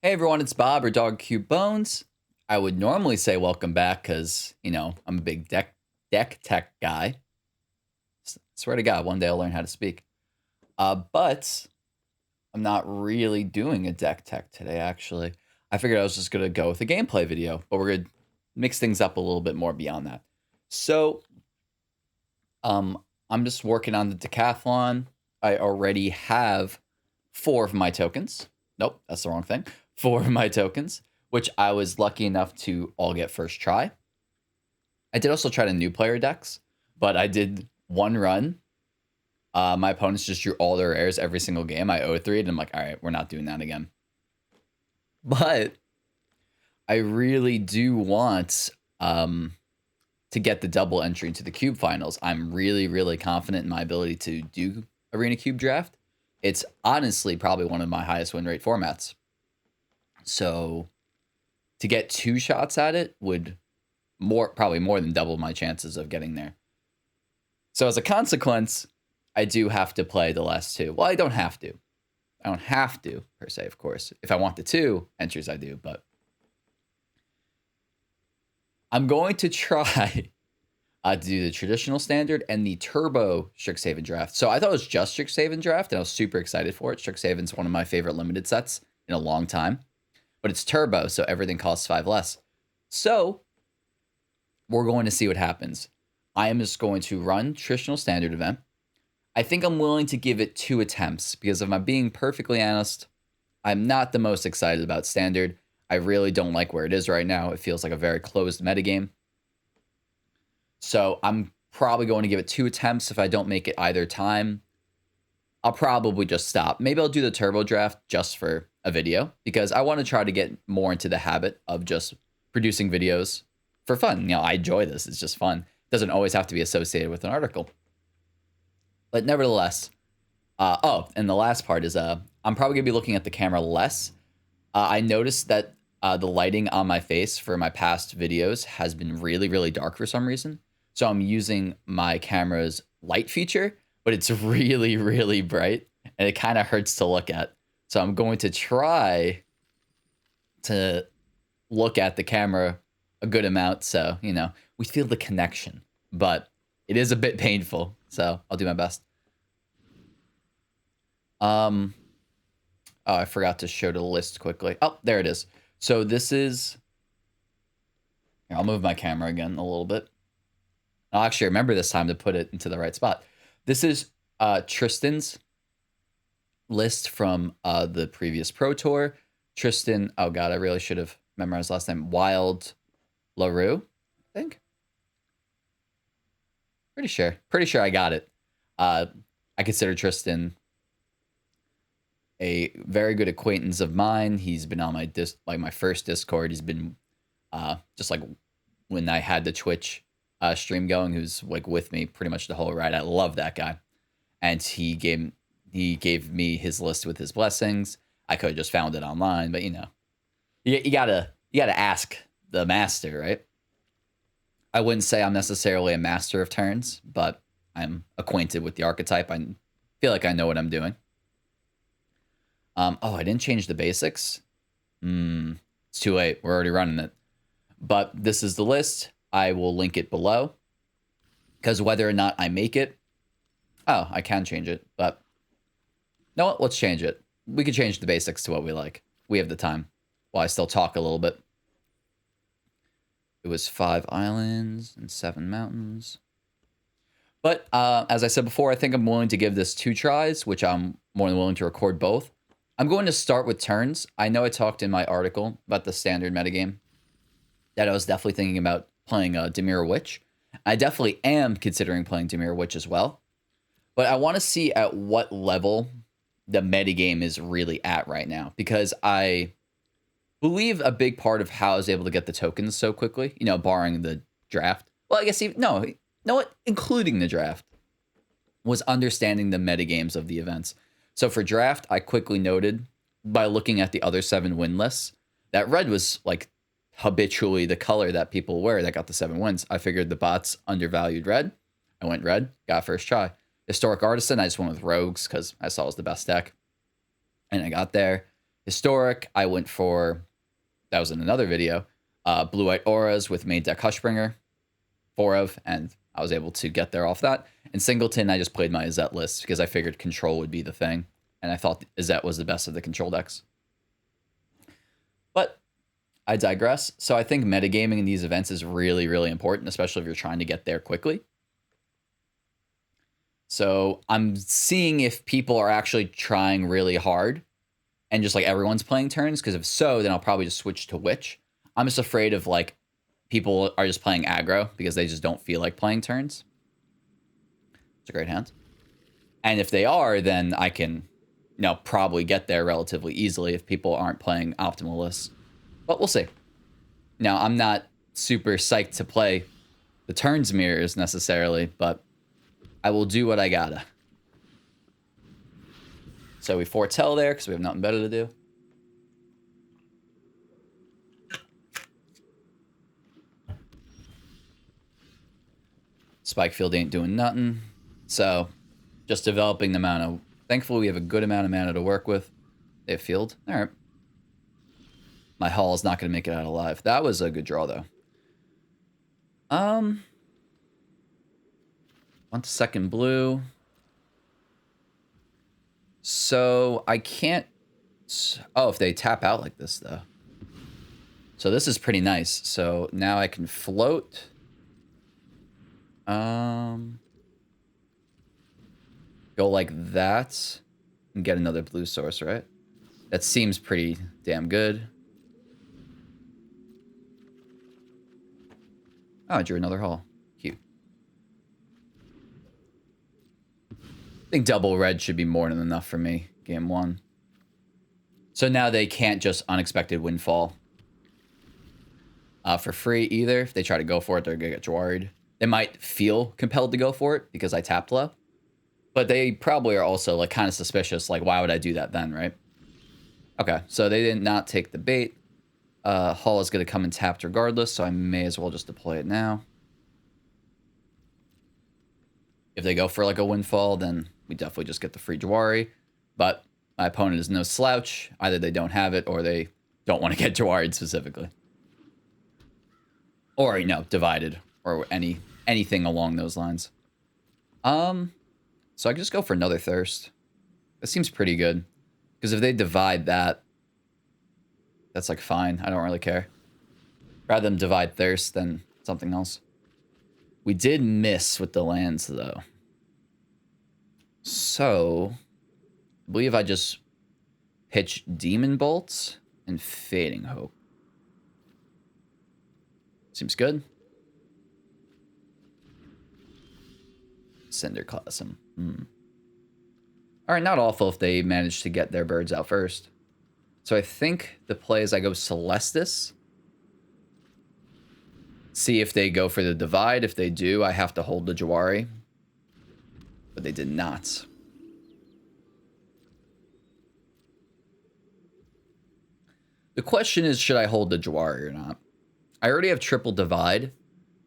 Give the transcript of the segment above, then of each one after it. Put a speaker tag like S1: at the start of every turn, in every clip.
S1: Hey everyone, it's Bob or Dog Cute Bones. I would normally say welcome back because, I'm a big deck tech guy. Swear to God, one day I'll learn how to speak. But I'm not really doing a deck tech today, actually. I figured I was just going to go with a gameplay video, but we're going to mix things up a little bit more beyond that. So, I'm just working on the decathlon. I already have 4 of my tokens. Nope, that's the wrong thing. 4 of my tokens, which I was lucky enough to all get first try. I did also try to new player decks, but I did one run. My opponents just drew all their rares every single game. I 0-3'd, and I'm like, all right, we're not doing that again. But I really do want to get the double entry into the Cube finals. I'm really, really confident in my ability to do Arena Cube draft. It's honestly probably one of my highest win rate formats. So to get 2 shots at it would probably more than double my chances of getting there. So as a consequence, I do have to play the last 2. Well, I don't have to. I don't have to, per se, of course. If I want the 2 entries, I do, but I'm going to try to do the traditional standard and the turbo Strixhaven draft. So I thought it was just Strixhaven draft, and I was super excited for it. Strixhaven's one of my favorite limited sets in a long time, but it's turbo, so everything costs 5 less. So we're going to see what happens. I am just going to run traditional standard event. I think I'm willing to give it 2 attempts because if I'm being perfectly honest, I'm not the most excited about standard. I really don't like where it is right now. It feels like a very closed metagame. So I'm probably going to give it 2 attempts. If I don't make it either time, I'll probably just stop. Maybe I'll do the turbo draft just for a video because I want to try to get more into the habit of just producing videos for fun. I enjoy this. It's just fun. It doesn't always have to be associated with an article. But nevertheless, and the last part is I'm probably going to be looking at the camera less. I noticed that the lighting on my face for my past videos has been really, really dark for some reason. So I'm using my camera's light feature, but it's really, really bright, and it kind of hurts to look at. So I'm going to try to look at the camera a good amount so, we feel the connection. But it is a bit painful, so I'll do my best. Oh, I forgot to show the list quickly. Oh, there it is. So this is... Here, I'll move my camera again a little bit. I'll actually remember this time to put it into the right spot. This is Tristan's list from the previous Pro Tour. Tristan, oh God, I really should have memorized last name. Wild LaRue, I think. Pretty sure I got it. I consider Tristan a very good acquaintance of mine. He's been on my first Discord. He's been just like when I had the Twitch stream going, who's like with me pretty much the whole ride. I love that guy. And he gave me his list with his blessings. I could have just found it online, but you gotta ask the master, right? I wouldn't say I'm necessarily a master of turns, but I'm acquainted with the archetype. I feel like I know what I'm doing. I didn't change the basics. It's too late. We're already running it. But this is the list. I will link it below. Because whether or not I make it... Oh, I can change it. But... You know what? Let's change it. We can change the basics to what we like. We have the time. While I still talk a little bit. It was 5 islands and 7 mountains. But as I said before, I think I'm willing to give this 2 tries, which I'm more than willing to record both. I'm going to start with turns. I know I talked in my article about the standard metagame that I was definitely thinking about playing Dimir Witch. I definitely am considering playing Dimir Witch as well. But I want to see at what level the metagame is really at right now. Because I believe a big part of how I was able to get the tokens so quickly, barring the draft. Well, I guess including the draft, was understanding the metagames of the events. So for draft, I quickly noted by looking at the other 7 win lists that red was like habitually the color that people wear that got the 7 wins. I figured the bots undervalued red. I went red, got first try. Historic Artisan, I just went with Rogues because I saw it was the best deck. And I got there. Historic, I went for, that was in another video, Blue-White Auras with main deck Hushbringer, 4 of, and I was able to get there off that. In Singleton, I just played my Izzet list because I figured control would be the thing, and I thought Izzet was the best of the control decks. But I digress. So I think metagaming in these events is really, really important, especially if you're trying to get there quickly. So I'm seeing if people are actually trying really hard and just like everyone's playing turns, because if so, then I'll probably just switch to Witch. I'm just afraid of like people are just playing aggro because they just don't feel like playing turns. It's a great hand. And if they are, then I can, you know, probably get there relatively easily if people aren't playing optimal lists. But we'll see. Now, I'm not super psyched to play the turns mirrors necessarily, but I will do what I gotta. So we foretell there because we have nothing better to do. Spike field ain't doing nothing. So just developing the mana. Thankfully, we have a good amount of mana to work with. They have field. All right. My Hall is not going to make it out alive. That was a good draw, though. Want the second blue. So I can't... Oh, if they tap out like this, though. So this is pretty nice. So now I can float. Go like that. And get another blue source, right? That seems pretty damn good. Oh, I drew another Hall. Cute. I think double red should be more than enough for me. Game 1. So now they can't just unexpected windfall for free either. If they try to go for it, they're going to get Jawari'd. They might feel compelled to go for it because I tapped low. But they probably are also like kind of suspicious. Like, why would I do that then, right? Okay, so they did not take the bait. Hall is going to come in tapped regardless, so I may as well just deploy it now. If they go for like a windfall, then we definitely just get the free Jawari. But my opponent is no slouch. Either they don't have it or they don't want to get Jawari'd specifically. Or, you know, divided or anything along those lines. So I can just go for another Thirst. That seems pretty good. Because if they divide that, that's like fine. I don't really care. Rather than divide Thirst than something else. We did miss with the lands, though. So, I believe I just pitch Demon Bolts and Fading Hope. Seems good. Cinderclasm. Alright, not awful if they manage to get their birds out first. So I think the play is I go Celestis. See if they go for the divide. If they do, I have to hold the Jawari. But they did not. The question is, should I hold the Jawari or not? I already have triple divide,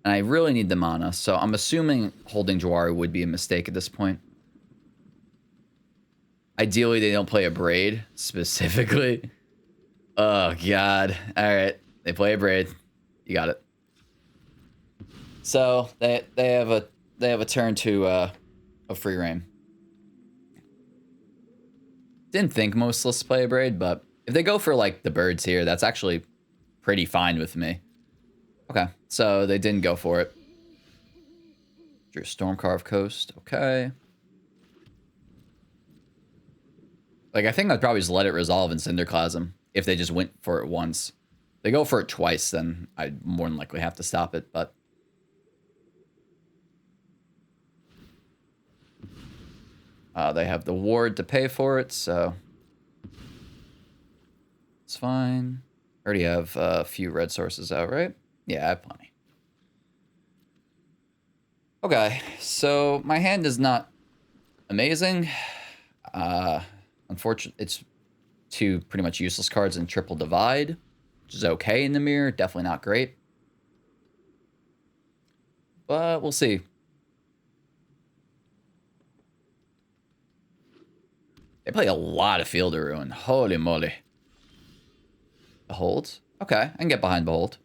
S1: and I really need the mana, so I'm assuming holding Jawari would be a mistake at this point. Ideally, they don't play a Braid, specifically. Oh, God. All right. They play a Braid. You got it. So, they have a turn to a free reign. Didn't think most lists play a Braid, but if they go for, like, the birds here, that's actually pretty fine with me. Okay, so they didn't go for it. Drew Stormcarved Coast. Okay. Like, I think I'd probably just let it resolve in Cinderclasm if they just went for it once. If they go for it twice, then I'd more than likely have to stop it, but... they have the ward to pay for it, so... It's fine. Already have a few red sources out, right? Yeah, I have plenty. Okay, so my hand is not amazing. Unfortunately, it's two pretty much useless cards in triple divide, which is okay in the mirror. Definitely not great. But we'll see. They play a lot of Field of Ruin. Holy moly. Behold. Okay, I can get behind Behold.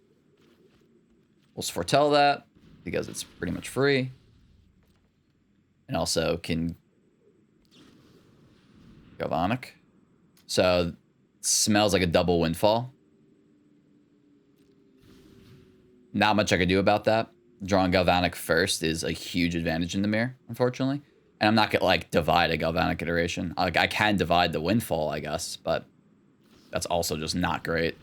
S1: We'll foretell that because it's pretty much free. And also can Galvanic. So smells like a double windfall. Not much I could do about that. Drawing Galvanic first is a huge advantage in the mirror, unfortunately. And I'm not gonna like divide a Galvanic iteration. Like I can divide the windfall, I guess, but that's also just not great.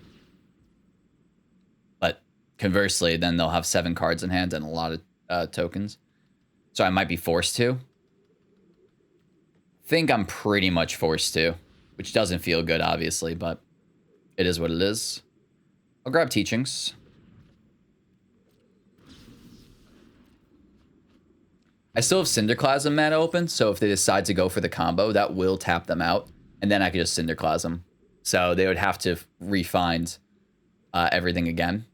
S1: But conversely, then they'll have 7 cards in hand and a lot of tokens. So I might be forced to. Think I'm pretty much forced to, which doesn't feel good, obviously, but it is what it is. I'll grab Teachings. I still have Cinderclasm mana open, so if they decide to go for the combo, that will tap them out, and then I could just Cinderclasm. So they would have to refind everything again.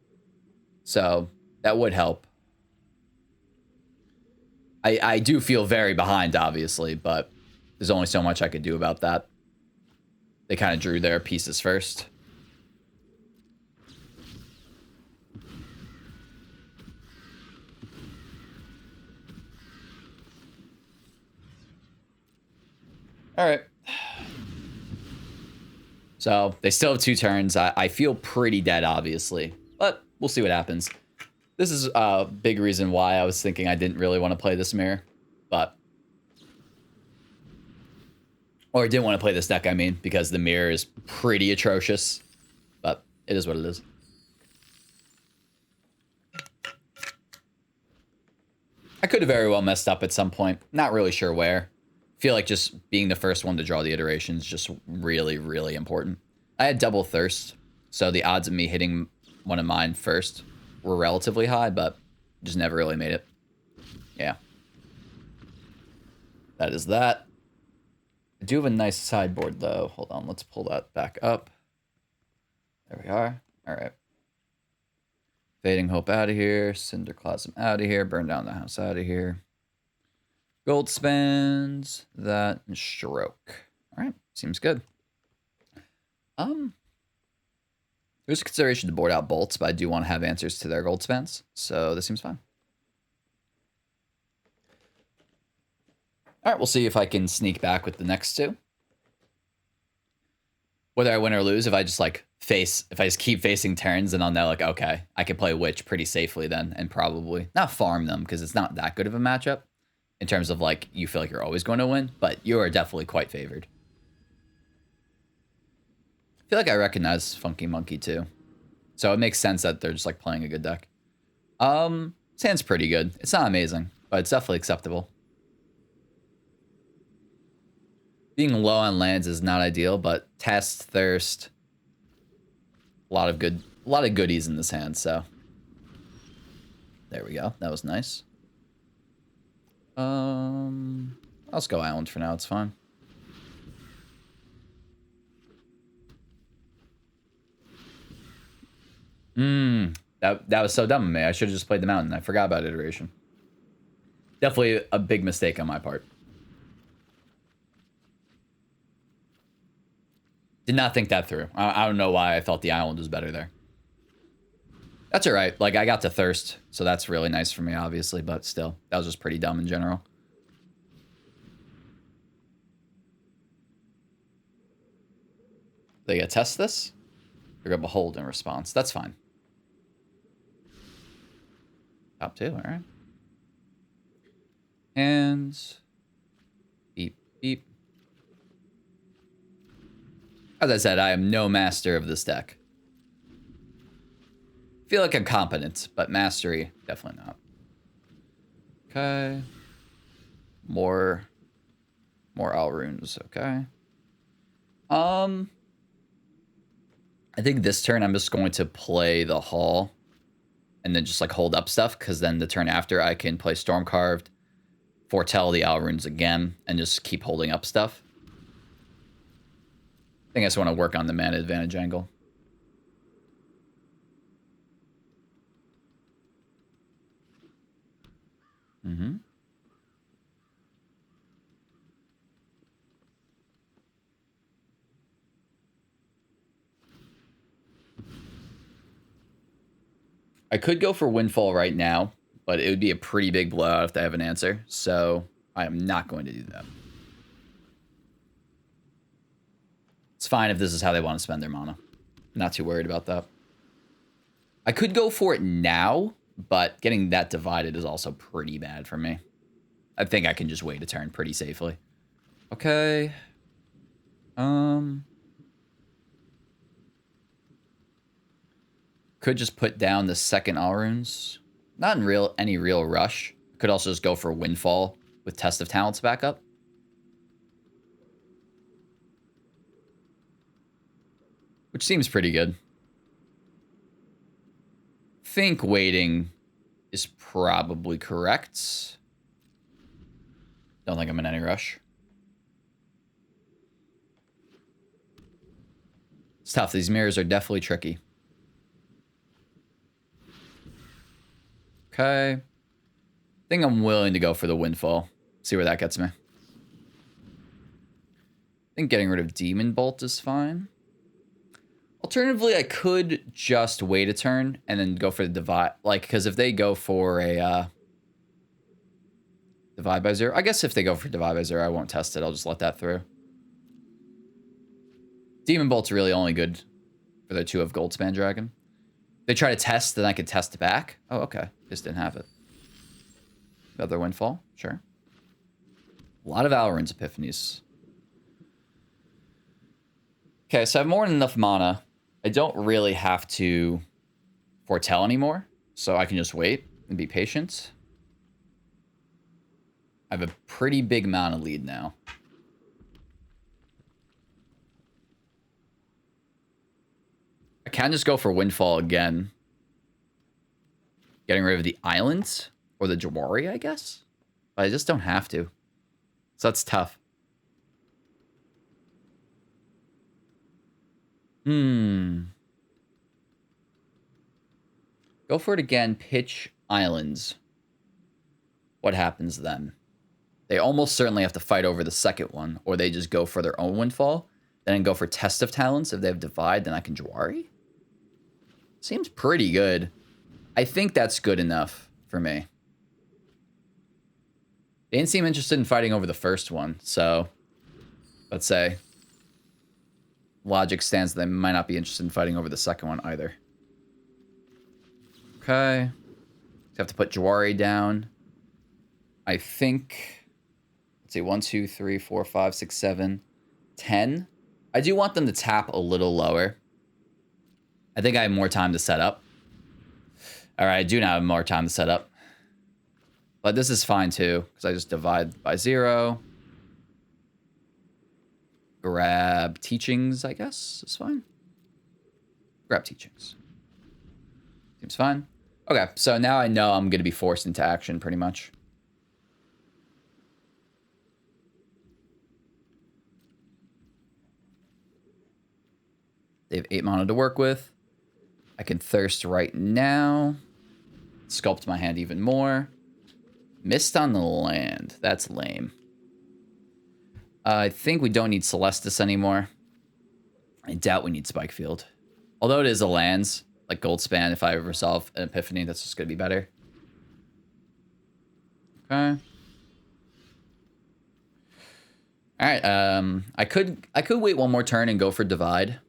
S1: So that would help. I do feel very behind, obviously, but there's only so much I could do about that. They kind of drew their pieces first. All right. So they still have 2 turns. I feel pretty dead, obviously, but we'll see what happens. This is a big reason why I was thinking I didn't really want to play this mirror, but... Or I didn't want to play this deck, I mean, because the mirror is pretty atrocious, but it is what it is. I could have very well messed up at some point. Not really sure where. Feel like just being the first one to draw the iteration is just really, really important. I had double Thirst, so the odds of me hitting one of mine first were relatively high, but just never really made it. Yeah. That is that. I do have a nice sideboard, though. Hold on, let's pull that back up. There we are. All right. Fading Hope out of here. Cinderclasm out of here. Burn Down the House out of here. Gold spends. That and Stroke. All right, seems good. There's a consideration to board out bolts, but I do want to have answers to their gold spends, so this seems fine. All right, we'll see if I can sneak back with the next 2. Whether I win or lose, if I just like if I just keep facing turns, then I'll know like, okay, I can play Witch pretty safely then, and probably not farm them because it's not that good of a matchup in terms of like you feel like you're always going to win, but you are definitely quite favored. I feel like I recognize Funky Monkey too, so it makes sense that they're just like playing a good deck. Sand's pretty good. It's not amazing, but it's definitely acceptable. Being low on lands is not ideal, but Test, Thirst, a lot of goodies in this hand, so there we go. That was nice. Let's go Island for now, it's fine. That was so dumb of me. I should have just played the Mountain. I forgot about Iteration. Definitely a big mistake on my part. Did not think that through. I don't know why I thought the Island was better there. That's all right. Like, I got to Thirst, so that's really nice for me, obviously, but still, that was just pretty dumb in general. They get test this? Or go Behold in response. That's fine. Top 2, all right. And beep, beep. As I said, I am no master of this deck. Feel like I'm competent, but mastery, definitely not. Okay. More Owl Runes, okay. I think this turn I'm just going to play the Hall and then just like hold up stuff, because then the turn after I can play Stormcarved, foretell the Owl Runes again, and just keep holding up stuff. I think I just want to work on the mana advantage angle. I could go for Windfall right now, but it would be a pretty big blowout if they have an answer. So I am not going to do that. It's fine if this is how they want to spend their mana. Not too worried about that. I could go for it now, but getting that divided is also pretty bad for me. I think I can just wait a turn pretty safely. Okay. Could just put down the second Alrunes. Not in any real rush. Could also just go for Windfall with Test of Talents backup. Which seems pretty good. Think waiting is probably correct. Don't think I'm in any rush. It's tough. These mirrors are definitely tricky. Okay. I think I'm willing to go for the Windfall. See where that gets me. I think getting rid of Demon Bolt is fine. Alternatively, I could just wait a turn and then go for the Divide. Like, because if they go for a Divide by Zero. I guess if they go for Divide by Zero, I won't test it. I'll just let that through. Demon Bolt's really only good for the 2 of Goldspan Dragon. If they try to test, then I could test back. Oh, okay. Just didn't have it. Another Windfall. Sure. A lot of Alrune's Epiphanies. Okay, so I have more than enough mana. I don't really have to foretell anymore, so I can just wait and be patient. I have a pretty big mana lead now. I can just go for Windfall again. Getting rid of the islands or the Jawari, I guess. But I just don't have to. So that's tough. Go for it again. Pitch islands. What happens then? They almost certainly have to fight over the second one, or they just go for their own Windfall. Then go for Test of Talents. If they have Divide, then I can Jawari. Seems pretty good. I think that's good enough for me. They didn't seem interested in fighting over the first one, so let's say logic stands that they might not be interested in fighting over the second one either. Okay. Have to put Jawari down. I think, let's see, 1, 2, 3, 4, 5, 6, 7, 10. I do want them to tap a little lower. I think I have more time to set up. All right, I do now have more time to set up. But this is fine too, because I just divide by 0. Grab Teachings, I guess, is fine. Grab Teachings. Seems fine. Okay, so now I know I'm going to be forced into action pretty much. They have 8 mana to work with. I can Thirst right now. Sculpt my hand even more. Mist on the land. That's lame. I think we don't need Celestis anymore. I doubt we need Spikefield. Although it is a lands, like Goldspan, if I resolve an Epiphany, that's just going to be better. Okay. Alright, I could wait one more turn and go for Divide.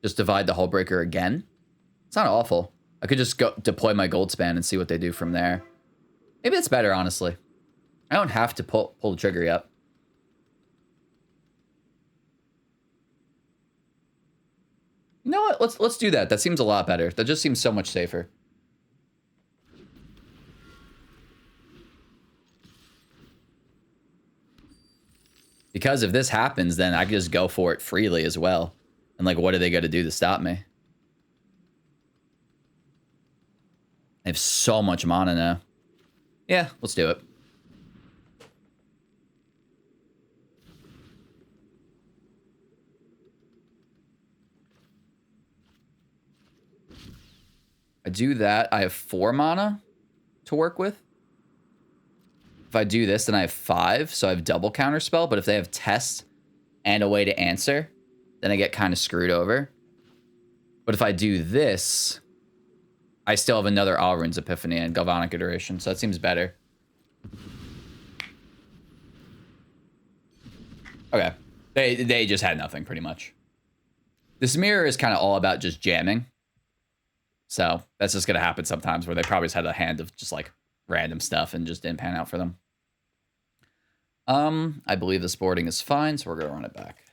S1: Just divide the Hullbreaker again. It's not awful. I could just go deploy my Goldspan and see what they do from there. Maybe that's better, honestly. I don't have to pull the trigger yet. You know what? Let's do that. That seems a lot better. That just seems so much safer. Because if this happens, then I can just go for it freely as well. And like, what are they going to do to stop me? I have so much mana now. Yeah, let's do it. I do that. I have 4 mana to work with. If I do this, then I have 5. So I have double counterspell. But if they have test and a way to answer, then I get kind of screwed over. But if I do this, I still have another Alrund's Epiphany and Galvanic Iteration, so that seems better. Okay. They just had nothing, pretty much. This mirror is kind of all about just jamming. So that's just going to happen sometimes where they probably just had a hand of just like random stuff and just didn't pan out for them. I believe this boarding is fine, so we're going to run it back.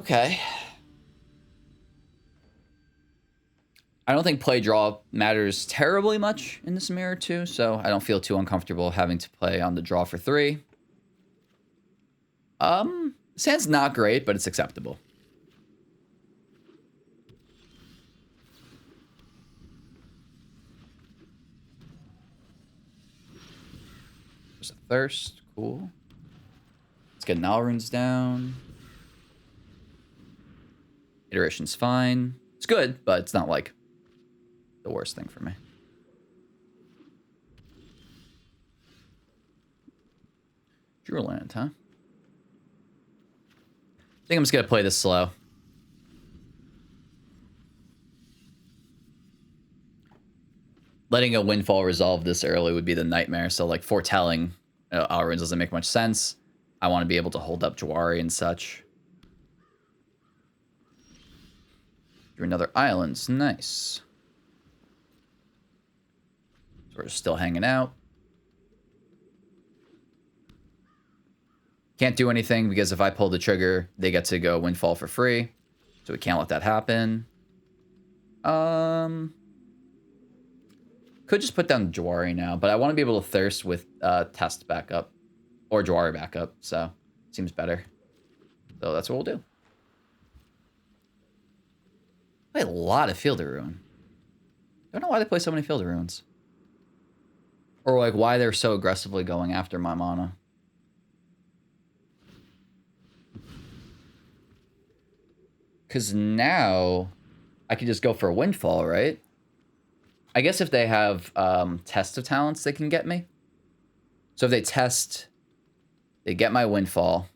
S1: Okay. I don't think play draw matters terribly much in this mirror too, so I don't feel too uncomfortable having to play on the draw for 3. This hand's not great, but it's acceptable. There's a Thirst, cool. Let's get Nalrunes down. Iteration's fine. It's good, but it's not like the worst thing for me. Drewerland, huh? I think I'm just going to play this slow. Letting a Windfall resolve this early would be the nightmare. So, like, foretelling Alrund's doesn't make much sense. I want to be able to hold up Jawari and such. Drew another Islands. Nice. So we're still hanging out. Can't do anything because if I pull the trigger, they get to go Windfall for free. So we can't let that happen. Could just put down Jawari now, but I want to be able to Thirst with Test backup. Or Jawari backup, so seems better. So that's what we'll do. Play a lot of Field of Ruin. I don't know why they play so many Field of Ruins. Or like why they're so aggressively going after my mana. Because now I can just go for a Windfall, right? I guess if they have Test of Talents, they can get me. So if they test, they get my Windfall.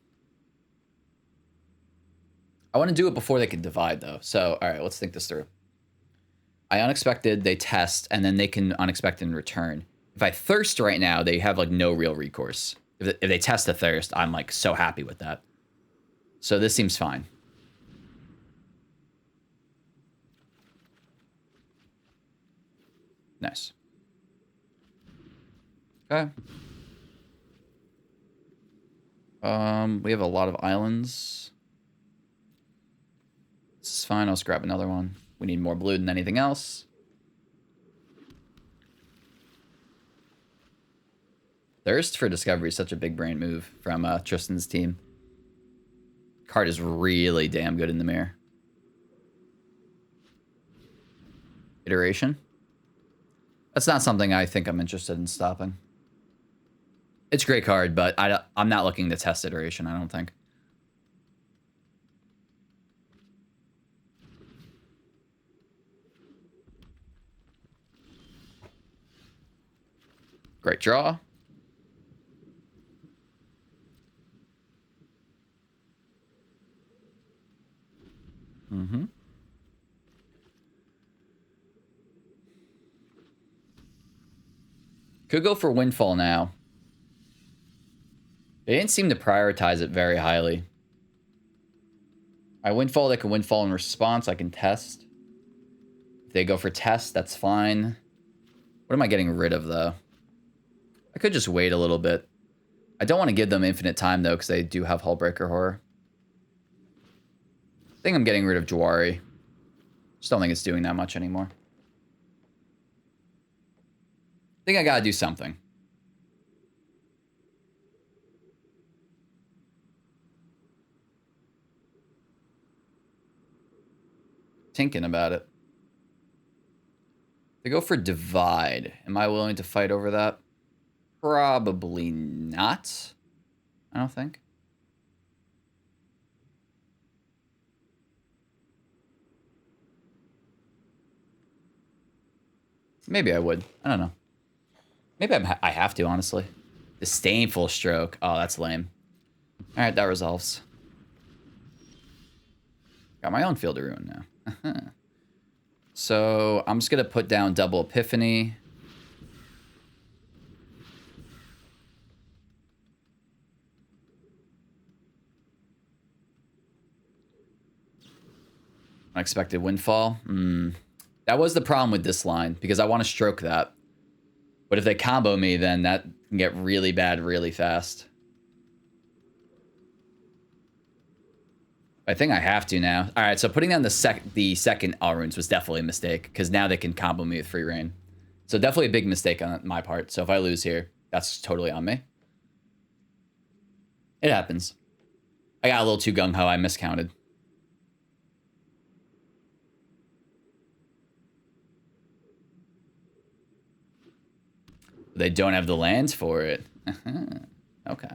S1: I want to do it before they can divide, though. So, all right, let's think this through. I Unexpected, they test, and then they can Unexpected in return. If I Thirst right now, they have, like, no real recourse. If they test a Thirst, I'm, like, so happy with that. So this seems fine. Nice. Okay. We have a lot of islands. This is fine. I'll just grab another one. We need more blue than anything else. Thirst for Discovery is such a big brain move from Tristan's team. Card is really damn good in the mirror. Iteration. That's not something I think I'm interested in stopping. It's a great card, but I'm not looking to test Iteration, I don't think. Great draw. Mm-hmm. Could go for Windfall now. They didn't seem to prioritize it very highly. I Windfall, they can Windfall in response. I can test. If they go for test, that's fine. What am I getting rid of, though? I could just wait a little bit. I don't want to give them infinite time, though, because they do have Hullbreaker Horror. I think I'm getting rid of Jawari. Just don't think it's doing that much anymore. I think I gotta do something. Thinking about it. They go for Divide. Am I willing to fight over that? Probably not. I don't think. Maybe I would. I don't know. Maybe I have to, honestly. Disdainful Stroke. Oh, that's lame. All right, that resolves. Got my own Field of Ruin now. So I'm just going to put down double Epiphany. Unexpected Windfall. That was the problem with this line, because I want to stroke that. But if they combo me, then that can get really bad really fast. I think I have to now. All right, so putting down the second All Runes was definitely a mistake, because now they can combo me with Free Reign. So definitely a big mistake on my part. So if I lose here, that's totally on me. It happens. I got a little too gung-ho. I miscounted. They don't have the lands for it. Okay.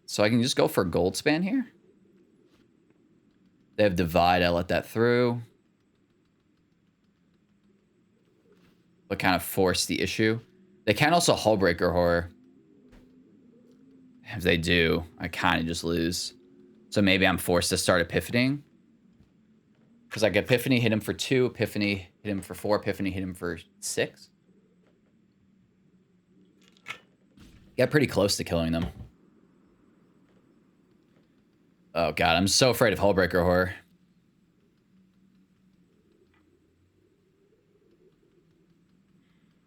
S1: So I can just go for Goldspan here. They have Divide. I let that through. But kind of force the issue. They can also Hullbreaker Horror. If they do, I kind of just lose. So maybe I'm forced to start Epiphanying. Because I get Epiphany, hit him for 2. Epiphany, hit him for 4. Epiphany, hit him for 6. Get pretty close to killing them. Oh, God. I'm so afraid of Hullbreaker Horror.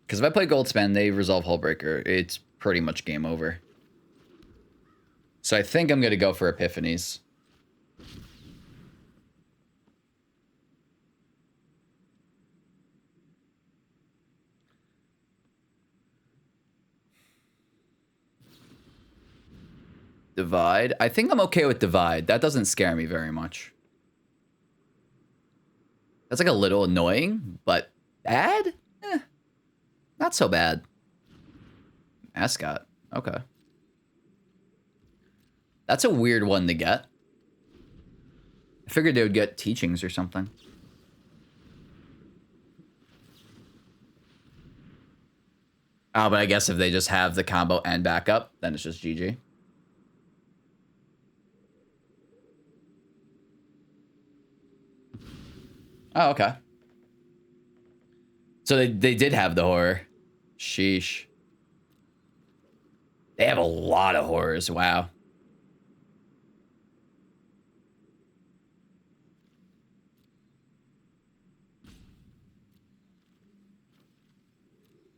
S1: Because if I play Goldspan, they resolve Hullbreaker. It's pretty much game over. So I think I'm going to go for Epiphanies. Divide. I think I'm okay with Divide. That doesn't scare me very much. That's like a little annoying, but bad? Not so bad. Mascot. Okay. That's a weird one to get. I figured they would get Teachings or something. Oh, but I guess if they just have the combo and backup, then it's just GG. Oh, okay. So they did have the horror. Sheesh. They have a lot of horrors. Wow.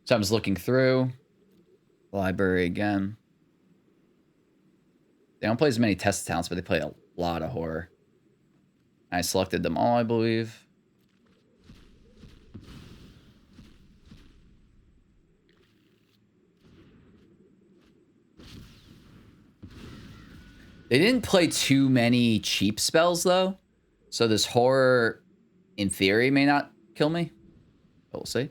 S1: So I'm just looking through. Library again. They don't play as many test talents, but they play a lot of horror. I selected them all, I believe. They didn't play too many cheap spells, though. So this horror, in theory, may not kill me. But we'll see.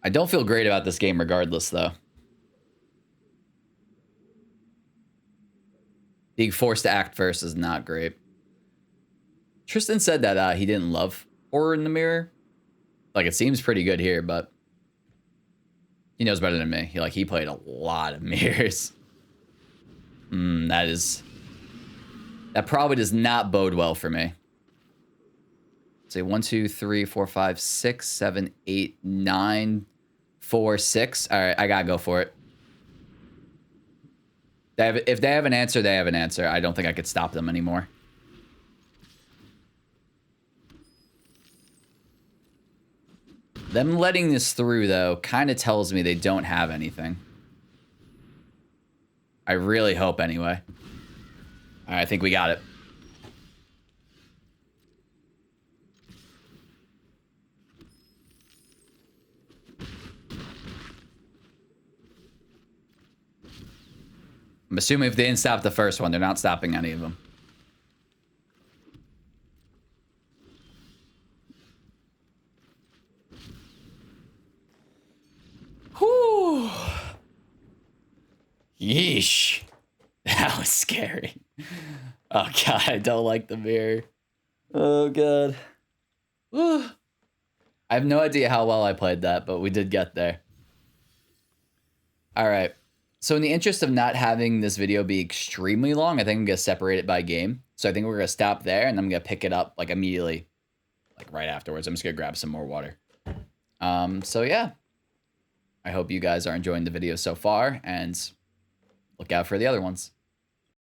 S1: I don't feel great about this game regardless, though. Being forced to act first is not great. Tristan said that he didn't love horror in the mirror. Like, it seems pretty good here, but he knows better than me. He played a lot of mirrors. That probably does not bode well for me. Say 1, 2, 3, 4, 5, 6, 7, 8, 9, 4, 6. All right, I gotta go for it. If they have an answer, they have an answer. I don't think I could stop them anymore. Them letting this through, though, kind of tells me they don't have anything. I really hope, anyway. All right, I think we got it. I'm assuming if they didn't stop the first one, they're not stopping any of them. Whew. Yeesh. That was scary. Oh, God, I don't like the mirror. Oh, God. Whew. I have no idea how well I played that, but we did get there. All right. So in the interest of not having this video be extremely long, I think I'm going to separate it by game. So I think we're going to stop there, and I'm going to pick it up like immediately, like right afterwards. I'm just going to grab some more water. So yeah, I hope you guys are enjoying the video so far, and look out for the other ones.